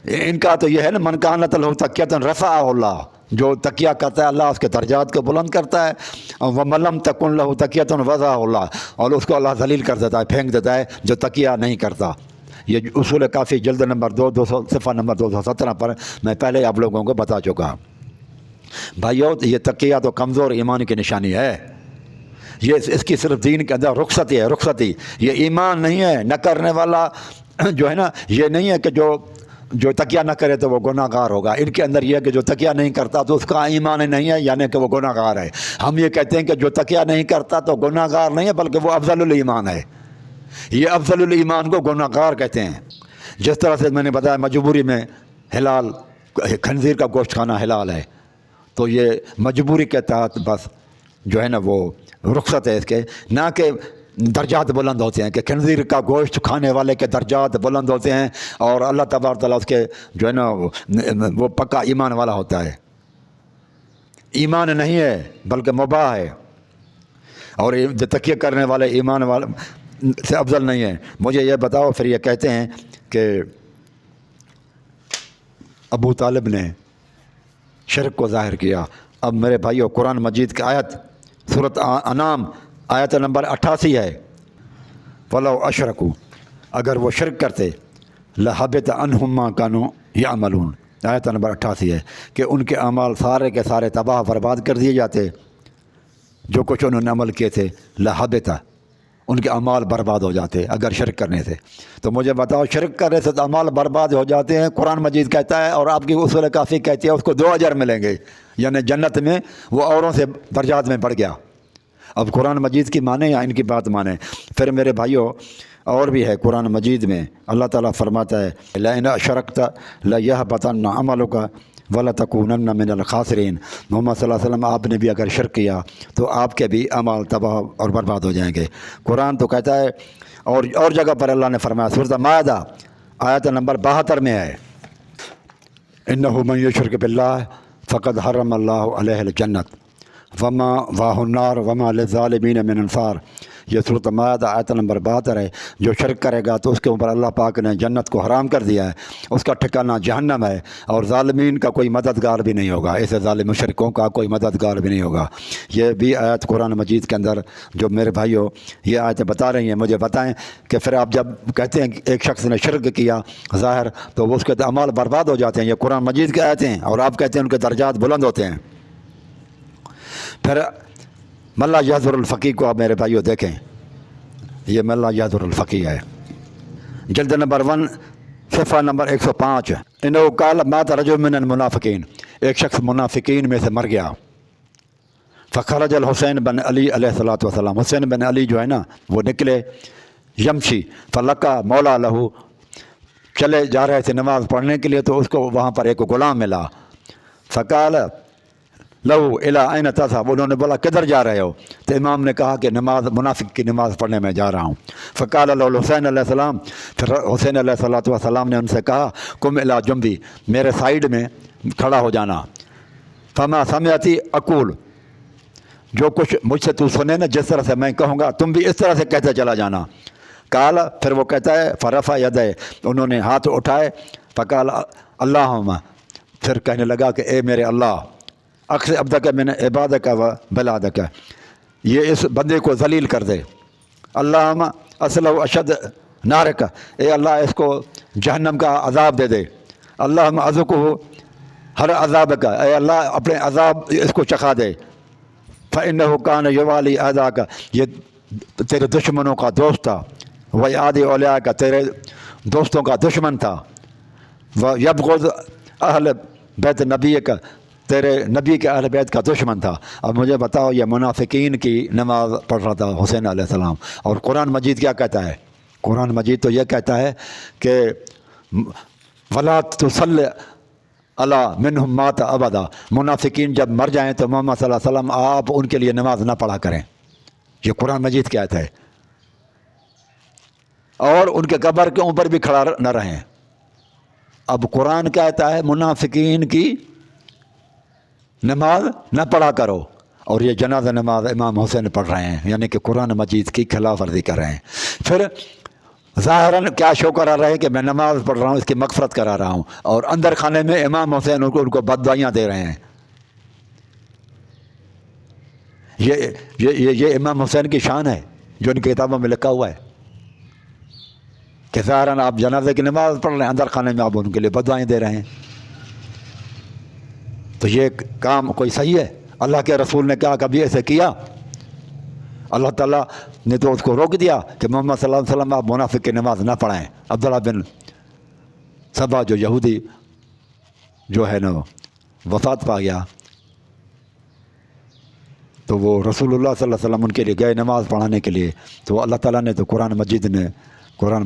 ان کا تو یہ ہے نا، من کانت لہ تقیۃ رفعہ اللہ، جو تقیہ کرتا ہے اللہ اس کے درجات کو بلند کرتا ہے، ومن لم تکن لہ تقیۃ وضعہ اللہ، اور اس کو اللہ ذلیل کر دیتا ہے، پھینک دیتا ہے جو تقیہ نہیں کرتا۔ یہ اصول کافی جلد نمبر 2 صفحہ نمبر 217 پر میں پہلے آپ لوگوں کو بتا چکا۔ بھائیو، یہ تقیہ تو کمزور ایمان کی نشانی ہے، یہ اس کی صرف دین کے اندر رخصتی ہے، رخصتی، یہ ایمان نہیں ہے۔ نہ کرنے والا جو ہے نا، یہ نہیں ہے کہ جو تقیہ نہ کرے تو وہ گناہ گار ہوگا، ان کے اندر یہ ہے کہ جو تقیہ نہیں کرتا تو اس کا ایمان نہیں ہے، یعنی کہ وہ گناہ گار ہے۔ ہم یہ کہتے ہیں کہ جو تقیہ نہیں کرتا تو گناہ گار نہیں ہے بلکہ وہ افضل الایمان ہے، یہ افضل الایمان کو گناہ گار کہتے ہیں۔ جس طرح سے میں نے بتایا مجبوری میں حلال، خنزیر کا گوشت کھانا حلال ہے، تو یہ مجبوری کے تحت بس جو ہے نا وہ رخصت ہے اس کے، نہ کہ درجات بلند ہوتے ہیں کہ خنزیر کا گوشت کھانے والے کے درجات بلند ہوتے ہیں اور اللہ تبارک تعالیٰ اس کے جو ہے نا وہ پکا ایمان والا ہوتا ہے۔ ایمان نہیں ہے بلکہ مباح ہے، اور جو تقیہ کرنے والے ایمان والے سے افضل نہیں ہے۔ مجھے یہ بتاؤ، پھر یہ کہتے ہیں کہ ابو طالب نے شرک کو ظاہر کیا۔ اب میرے بھائیو، قرآن مجید کی آیت سورۃ انعام آیت نمبر 88 ہے، فَلَوْ أَشْرَكُوا، اگر وہ شرک کرتے، لَحَبِطَ عَنْهُمْ مَا كَانُوا يَعْمَلُونَ، آیت نمبر 88 ہے کہ ان کے اعمال سارے کے سارے تباہ برباد کر دیے جاتے، جو کچھ انہوں نے عمل کیے تھے، لَحَبِطَ، ان کے اعمال برباد ہو جاتے اگر شرک کرنے سے۔ تو مجھے بتاؤ، شرک کرنے سے تو اعمال برباد ہو جاتے ہیں، قرآن مجید کہتا ہے، اور آپ کی اصول کافی کہتی ہے اس کو 2 اجر ملیں گے، یعنی جنت میں وہ اوروں سے درجات میں بڑھ گیا۔ اب قرآن مجید کی مانیں یا ان کی بات مانیں؟ پھر میرے بھائیوں، اور بھی ہے قرآن مجید میں اللہ تعالیٰ فرماتا ہے لَإِنْ أَشْرَكْتَ لَيَحْبَطَنَّ عَمَلُكَ وَلَتَكُونَنَّ مِنَ الْخَاسِرِينَ۔ محمد صلی اللہ علیہ وسلم، آپ نے بھی اگر شرک کیا تو آپ کے بھی اعمال تباہ اور برباد ہو جائیں گے۔ قرآن تو کہتا ہے، اور جگہ پر اللہ نے فرمایا، سورۃ مائدہ آیت نمبر 72 میں ہے، إِنَّهُ مَن يُشْرِكْ بِاللَّهِ فَقَدْ حَرَّمَ اللَّهُ عَلَيْهِ الْجَنَّةَ وَمَأْوَاهُ النَّارُ وَمَا لِلظَّالِمِينَ مِنْ أَنصَارٍ۔ یہ سورۃ مائدہ آیت نمبر 72 ہے۔ جو شرک کرے گا تو اس کے اوپر اللہ پاک نے جنت کو حرام کر دیا ہے، اس کا ٹھکانہ جہنم ہے، اور ظالمین کا کوئی مددگار بھی نہیں ہوگا، ایسے ظالم مشرکوں کا کوئی مددگار بھی نہیں ہوگا۔ یہ بھی آیت قرآن مجید کے اندر جو میرے بھائیوں یہ آیتیں بتا رہی ہیں، مجھے بتائیں کہ پھر آپ جب کہتے ہیں کہ ایک شخص نے شرک کیا ظاہر، تو اس کے اعمال برباد ہو جاتے ہیں، یہ قرآن مجید کی آیتیں ہیں، اور آپ کہتے ہیں ان کے درجات بلند ہوتے ہیں۔ پھر ملا یحضر الفقی کو آپ میرے بھائیوں دیکھیں، یہ ملا یحضر الفقی ہے، جلد نمبر 1 صفحہ نمبر 105۔ انہو قال مات رجل من المنافقین، ایک شخص منافقین میں سے مر گیا۔ فخرج الحسین بن علی علیہ الصلوۃ والسلام، حسین بن علی جو ہے نا وہ نکلے، یمشی فلقا مولا لہو، چلے جا رہے تھے نماز پڑھنے کے لیے، تو اس کو وہاں پر ایک غلام ملا۔ فقال لہو الی این تذهب، انہوں نے بولا کدھر جا رہے ہو؟ تو امام نے کہا کہ منافق کی نماز پڑھنے میں جا رہا ہوں۔ فقال له الحسین علیہ السلام، پھر حسین علیہ الصلوۃ والسلام نے ان سے کہا قم الی جنبی، میرے سائیڈ میں کھڑا ہو جانا۔ فما سمعتی اقول، جو کچھ مجھ سے تو سنے نا، جس طرح سے میں کہوں گا تم بھی اس طرح سے کہتے چلا جانا۔ قال، پھر وہ کہتا ہے فرفع یدہ، انہوں نے ہاتھ اٹھائے۔ فقال اللہم، پھر کہنے لگا کہ اے میرے اللہ، اخذ عبدک من عبادک و بلادک، یہ اس بندے کو ذلیل کر دے۔ اللہم اصلہ اشد نارک، اے اللہ اس کو جہنم کا عذاب دے دے۔ اللہم اذقہ ہر عذاب کا، اے اللہ اپنے عذاب اس کو چکھا دے۔ فإنہ کان یوالی اعداءک، یہ تیرے دشمنوں کا دوست تھا۔ ویعادی اولیاءک، تیرے دوستوں کا دشمن تھا۔ ویبغض اہل بیت نبیک، تیرے نبی کے اہل بیت کا دشمن تھا۔ اب مجھے بتاؤ، یہ منافقین کی نماز پڑھ رہا تھا حسین علیہ السلام، اور قرآن مجید کیا کہتا ہے؟ قرآن مجید تو یہ کہتا ہے کہ وَلَا تُصَلِّ عَلَىٰ مِنْهُمْ مَاتَ أَبَدًا، منافقین جب مر جائیں تو محمد صلی اللہ علیہ وسلم آپ ان کے لیے نماز نہ پڑھا کریں۔ یہ قرآن مجید کی آیت ہے، اور ان کے قبر کے اوپر بھی کھڑا نہ رہیں۔ اب قرآن کہتا ہے منافقین کی نماز نہ پڑھا کرو، اور یہ جنازہ نماز امام حسین پڑھ رہے ہیں، یعنی کہ قرآن مجید کی خلاف ورزی کر رہے ہیں۔ پھر ظاہراً کیا شو کرا رہے کہ میں نماز پڑھ رہا ہوں، اس کی مغفرت کرا رہا ہوں، اور اندر خانے میں امام حسین ان کو بددعائیاں دے رہے ہیں۔ یہ امام حسین کی شان ہے جو ان کی کتابوں میں لکھا ہوا ہے کہ ظاہراً آپ جنازے کی نماز پڑھ رہے ہیں، اندر خانے میں آپ ان کے لیے بددعائیں دے رہے ہیں۔ تو یہ کام کوئی صحیح ہے؟ اللہ کے رسول نے کہا کبھی ایسے کیا؟ اللہ تعالیٰ نے تو اس کو روک دیا کہ محمد صلی اللہ علیہ وسلم آپ منافق کی نماز نہ پڑھائیں۔ عبداللہ بن سبا جو یہودی جو ہے نا وفات پا گیا، تو وہ رسول اللہ صلی اللہ علیہ وسلم ان کے لیے گئے نماز پڑھانے کے لیے، تو اللہ تعالیٰ نے تو قرآن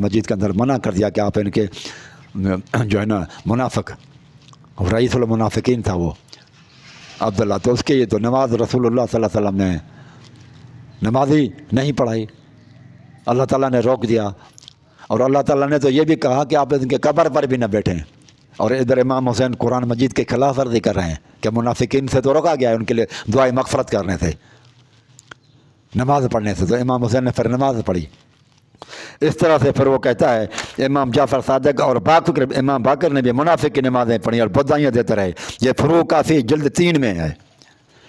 مجید کے اندر منع کر دیا کہ آپ ان کے جو ہے نا منافق، رئیس المنافقین تھا وہ عبداللہ، تو اس کے یہ تو نماز رسول اللہ صلی اللہ علیہ وسلم نے نماز ہی نہیں پڑھائی، اللہ تعالیٰ نے روک دیا۔ اور اللہ تعالیٰ نے تو یہ بھی کہا کہ آپ ان کے قبر پر بھی نہ بیٹھیں، اور ادھر امام حسین قرآن مجید کے خلاف ورزی کر رہے ہیں کہ منافقین سے تو روکا گیا ہے ان کے لیے دعائے مغفرت کرنے سے، نماز پڑھنے سے، تو امام حسین نے پھر نماز پڑھی۔ اس طرح سے پھر وہ کہتا ہے امام جعفر صادق اور امام باقر نے بھی منافق کی نمازیں پڑھی اور بددعائیاں دیتے رہے۔ یہ فروع کافی جلد 3 میں ہے،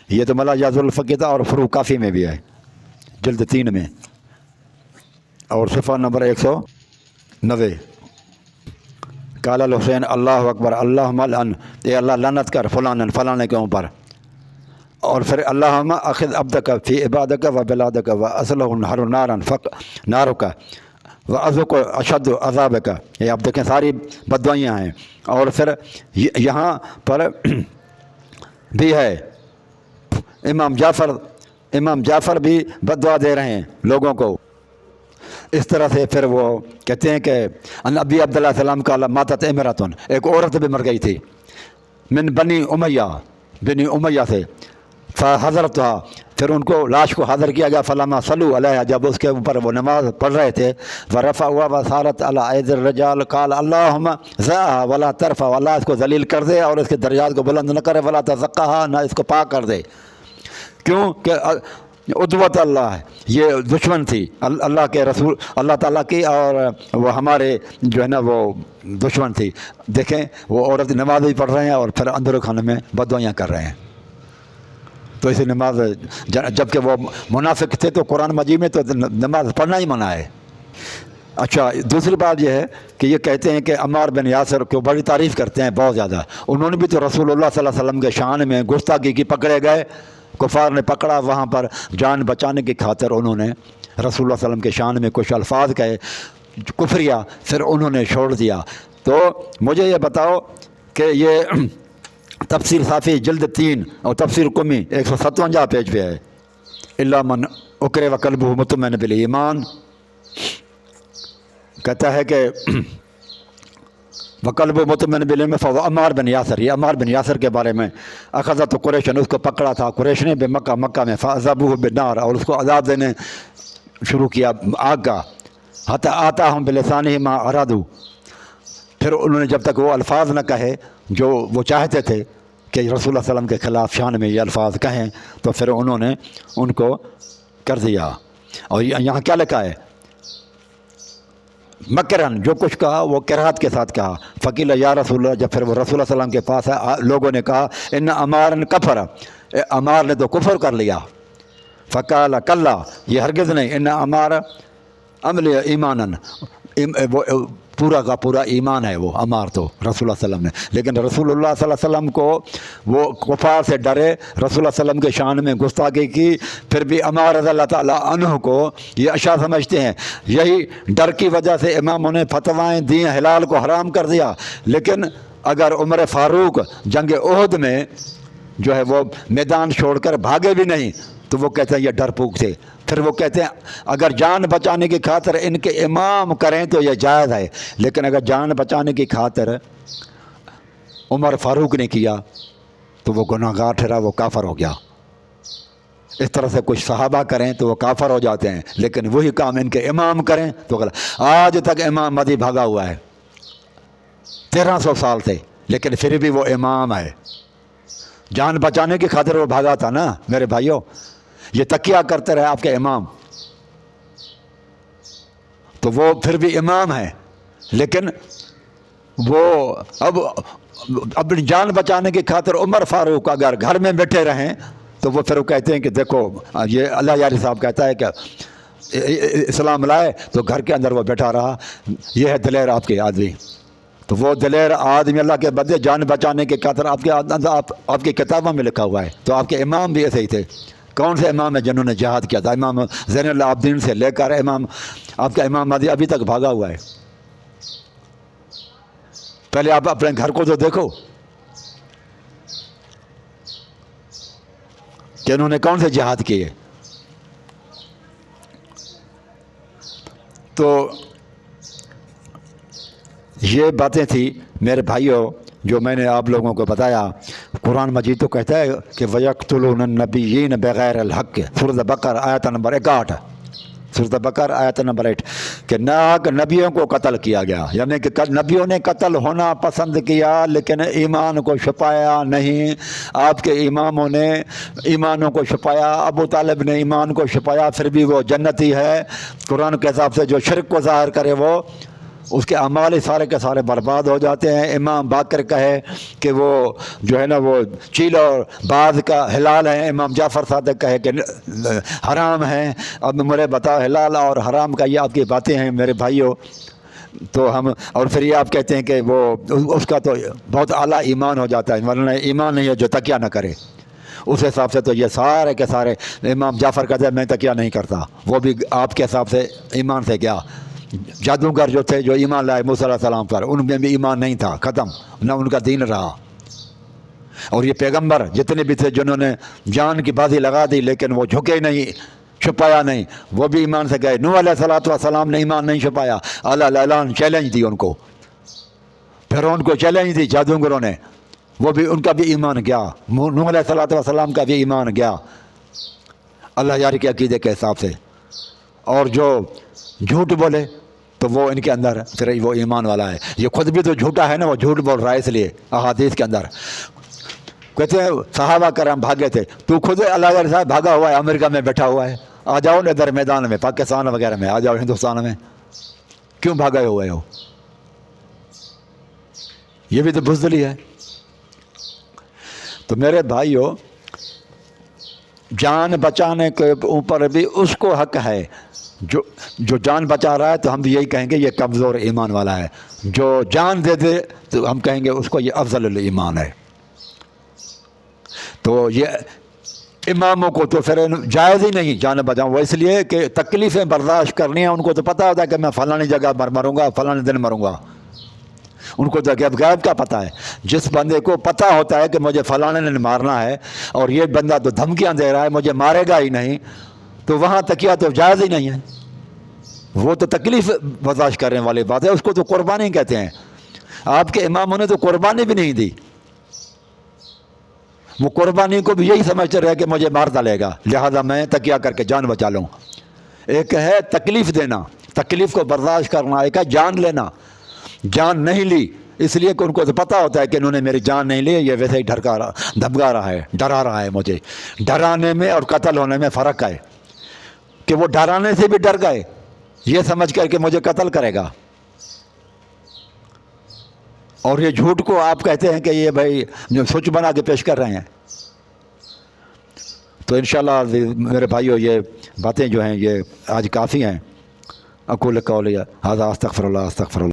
یہ تو ملا یحضر الفقی تھا، اور فروع کافی میں بھی ہے جلد 3 میں، اور صفحہ نمبر 190۔ قال الحسین اللہ اکبر اللہم العن، اے اللہ لعنت کر فلاں فلانے کے اوپر، اور پھر اللہم اخذ عبدک فی عبادک و بلادک و اصلہ النہر نارا فق نارک و ازق اشد عذابک. یہ آپ دیکھیں ساری بددعائیاں ہیں. اور پھر یہاں پر بھی ہے امام جعفر بھی بددعا دے رہے ہیں لوگوں کو. اس طرح سے پھر وہ کہتے ہیں کہ ابی عبداللہ السلام کا ماتت امراتن، ایک عورت بھی مر گئی تھی، من بنی امیہ سے، فحضرتها، پھر ان کو لاش کو حاضر کیا گیا. فلما صلوا علیہ، جب اس کے اوپر وہ نماز پڑھ رہے تھے، ورفعوا وصارت علی ایدی الرجال، قال اللہم زاها ولا ترفع، اللہ اس کو ذلیل کر دے اور اس کے درجات کو بلند نہ کرے، ولا تزکها، نہ اس کو پاک کر دے. کیوں کہ عدوت اللہ ہے، یہ دشمن تھی اللہ کے رسول اللہ تعالیٰ کی، اور وہ ہمارے جو ہے نا وہ دشمن تھی. دیکھیں وہ عورت نماز بھی پڑھ رہے ہیں اور پھر اندر خانے میں بددعائیاں کر رہے ہیں. تو اسی نماز، جب کہ وہ منافق تھے تو قرآن مجید میں تو نماز پڑھنا ہی منع ہے. اچھا، دوسری بات یہ ہے کہ یہ کہتے ہیں کہ عمار بن یاسر کو بڑی تعریف کرتے ہیں بہت زیادہ. انہوں نے بھی تو رسول اللہ صلی اللہ علیہ وسلم کے شان میں گستاخی کی، پکڑے گئے، کفار نے پکڑا، وہاں پر جان بچانے کی خاطر انہوں نے رسول اللہ صلی اللہ علیہ وسلم کے شان میں کچھ الفاظ کہے کفریہ، پھر انہوں نے چھوڑ دیا. تو مجھے یہ بتاؤ کہ یہ تفسیر صافی جلد 3 اور تفسیر قمی 157 پیج پہ ہے. الا من اکرہ وقلبہ مطمئن بالایمان، کہتا ہے کہ وقلب مطمئن بالایمان فهو عمار بن یاسر، یہ عمار بن یاسر کے بارے میں. اخذت قریش، اس کو پکڑا تھا قریش نے مکہ میں، فعذبوہ بالنار، اور اس کو عذاب دینے شروع کیا آگ کا. حتی آتاہم بلسانہ ما ارادوا، پھر انہوں نے جب تک وہ الفاظ نہ کہے جو وہ چاہتے تھے کہ رسول اللہ صلی اللہ علیہ وسلم کے خلاف شان میں یہ الفاظ کہیں، تو پھر انہوں نے ان کو کر دیا. اور یہاں کیا لکھا ہے؟ مکرن، جو کچھ کہا وہ کراہت کے ساتھ کہا. فقیل یا رسول اللہ، جب پھر وہ رسول اللہ صلی اللہ علیہ وسلم کے پاس ہے، لوگوں نے کہا ان عمار کفر، عمار نے تو کفر کر لیا. فقال کلا، یہ ہرگز نہیں، ان عمار عمل ایمانن، وہ پورا کا پورا ایمان ہے وہ عمار تو رسول اللہ صلی اللہ علیہ وسلم نے. لیکن رسول اللہ صلی اللہ علیہ وسلم کو وہ کفار سے ڈرے، رسول اللہ صلی اللہ علیہ وسلم کے شان میں گستاخی کی، پھر بھی عمار رضی اللہ تعالیٰ عنہ کو یہ اشیاء سمجھتے ہیں. یہی ڈر کی وجہ سے اماموں نے فتوائیں دی، حلال کو حرام کر دیا. لیکن اگر عمر فاروق جنگ احد میں جو ہے وہ میدان چھوڑ کر بھاگے بھی نہیں تو وہ کہتے ہیں یہ ڈر پوک تھے. پھر وہ کہتے ہیں اگر جان بچانے کی خاطر ان کے امام کریں تو یہ جائز ہے، لیکن اگر جان بچانے کی خاطر عمر فاروق نے کیا تو وہ گناہ گار ٹھہرا، وہ کافر ہو گیا. اس طرح سے کچھ صحابہ کریں تو وہ کافر ہو جاتے ہیں، لیکن وہی کام ان کے امام کریں تو غلط. آج تک امام مہدی بھاگا ہوا ہے 1300 سال سے، لیکن پھر بھی وہ امام ہے. جان بچانے کی خاطر وہ بھاگا تھا نا میرے بھائیوں. یہ تکیہ کرتے رہے آپ کے امام، تو وہ پھر بھی امام ہے، لیکن وہ اب اپنی جان بچانے کی خاطر عمر فاروق اگر گھر میں بیٹھے رہیں تو وہ پھر وہ کہتے ہیں کہ دیکھو یہ اللہ یاری صاحب کہتا ہے کہ اسلام لائے تو گھر کے اندر وہ بیٹھا رہا، یہ ہے دلیر آپ کے آدمی. تو وہ دلیر آدمی اللہ کے بدلے جان بچانے کے خاطر آپ کی کتابوں میں لکھا ہوا ہے. تو آپ کے امام بھی ایسے ہی تھے. کون سے امام ہیں جنہوں نے جہاد کیا تھا؟ امام زین العابدین سے لے کر آپ کا امام مہدی ابھی تک بھاگا ہوا ہے. پہلے آپ اپنے گھر کو تو دیکھو کہ انہوں نے کون سے جہاد کیے. تو یہ باتیں تھیں میرے بھائیوں جو میں نے آپ لوگوں کو بتایا. قرآن مجید تو کہتا ہے کہ وَيَقْتُلُونَ النَّبِيِّينَ بِغَيْرِ الْحَقِّ، سورۃ بقرہ آیت نمبر 61، سورۃ بقرہ آیت نمبر 8، کہ ناحق نبیوں کو قتل کیا گیا، یعنی کہ نبیوں نے قتل ہونا پسند کیا لیکن ایمان کو چھپایا نہیں. آپ کے اماموں نے ایمانوں کو چھپایا، ابو طالب نے ایمان کو چھپایا، پھر بھی وہ جنتی ہے. قرآن کے حساب سے جو شرک کو ظاہر کرے وہ اس کے اعمال سارے کے سارے برباد ہو جاتے ہیں. امام باقر کہے کہ وہ جو ہے نا وہ چیل اور باز کا حلال ہے، امام جعفر صادق کہے کہ حرام ہیں. اب مجھے بتاؤ حلال اور حرام کا یہ آپ کی باتیں ہیں میرے بھائیوں. تو ہم اور پھر یہ آپ کہتے ہیں کہ وہ اس کا تو بہت اعلیٰ ایمان ہو جاتا ہے، ورنہ ایمان نہیں ہے جو تکیہ نہ کرے. اس حساب سے تو یہ سارے کے سارے امام جعفر کہتے ہیں میں تکیہ نہیں کرتا، وہ بھی آپ کے حساب سے ایمان سے کیا؟ جادوگر جو تھے جو ایمان لائے موسیٰ علیہ السلام پر، ان میں بھی ایمان نہیں تھا، ختم، نہ ان کا دین رہا۔ اور یہ پیغمبر جتنے بھی تھے جنہوں نے جان کی بازی لگا دی لیکن وہ جھکے نہیں، چھپایا نہیں، وہ بھی ایمان سے گئے۔ نوح علیہ السلام نے ایمان نہیں چھپایا، اعلان چیلنج دی ان کو، پھر ان کو چیلنج دی جادوگروں نے، وہ بھی ان کا بھی ایمان گیا، نوح علیہ السلام کا بھی ایمان گیا اللہ یار کے عقیدے کے حساب سے۔ اور جو جھوٹ بولے تو وہ ان کے اندر پھر وہ ایمان والا ہے۔ یہ خود بھی تو جھوٹا ہے نا، وہ جھوٹ بول رہا ہے، اس لیے احادیث کے اندر کہتے ہیں صحابہ کرام بھاگے تھے، تو خود اللہ یار صاحب بھاگا ہوا ہے، امریکہ میں بیٹھا ہوا ہے، آ جاؤ ادھر میدان میں، پاکستان وغیرہ میں آ جاؤ، ہندوستان میں کیوں بھاگے ہوئے ہو؟ یہ بھی تو بزدلی ہے۔ تو میرے بھائیو، جان بچانے کے اوپر بھی اس کو حق ہے، جو جان بچا رہا ہے تو ہم بھی یہی کہیں گے یہ کمزور ایمان والا ہے، جو جان دے دے تو ہم کہیں گے اس کو یہ افضل الایمان ہے۔ تو یہ اماموں کو تو پھر جائز ہی نہیں جان بچاؤں، وہ اس لیے کہ تکلیفیں برداشت کرنی ہیں، ان کو تو پتہ ہوتا ہے کہ میں فلانی جگہ مروں گا، فلانے دن مروں گا، ان کو تو غیب کا پتہ ہے۔ جس بندے کو پتہ ہوتا ہے کہ مجھے فلانے نے مارنا ہے اور یہ بندہ تو دھمکیاں دے رہا ہے مجھے مارے گا ہی نہیں، تو وہاں تکیہ تو جائز ہی نہیں ہے، وہ تو تکلیف برداشت کرنے والی بات ہے، اس کو تو قربانی کہتے ہیں۔ آپ کے اماموں نے تو قربانی بھی نہیں دی، وہ قربانی کو بھی یہی سمجھتے رہے کہ مجھے مار ڈالے گا لہذا میں تکیہ کر کے جان بچا لوں۔ ایک ہے تکلیف دینا، تکلیف کو برداشت کرنا، ایک ہے جان لینا۔ جان نہیں لی اس لیے کہ ان کو تو پتہ ہوتا ہے کہ انہوں نے میری جان نہیں لی، یہ ویسے ہی دھمکا رہا ہے، ڈرا رہا ہے مجھے۔ ڈرانے میں اور قتل ہونے میں فرق ہے کہ وہ ڈرانے سے بھی ڈر گئے یہ سمجھ کر کہ مجھے قتل کرے گا، اور یہ جھوٹ کو آپ کہتے ہیں کہ یہ بھائی جو سچ بنا کے پیش کر رہے ہیں۔ تو انشاءاللہ میرے بھائیو یہ باتیں جو ہیں یہ آج کافی ہیں۔ اقول قولی ھذا استغفر اللہ استغفر اللہ۔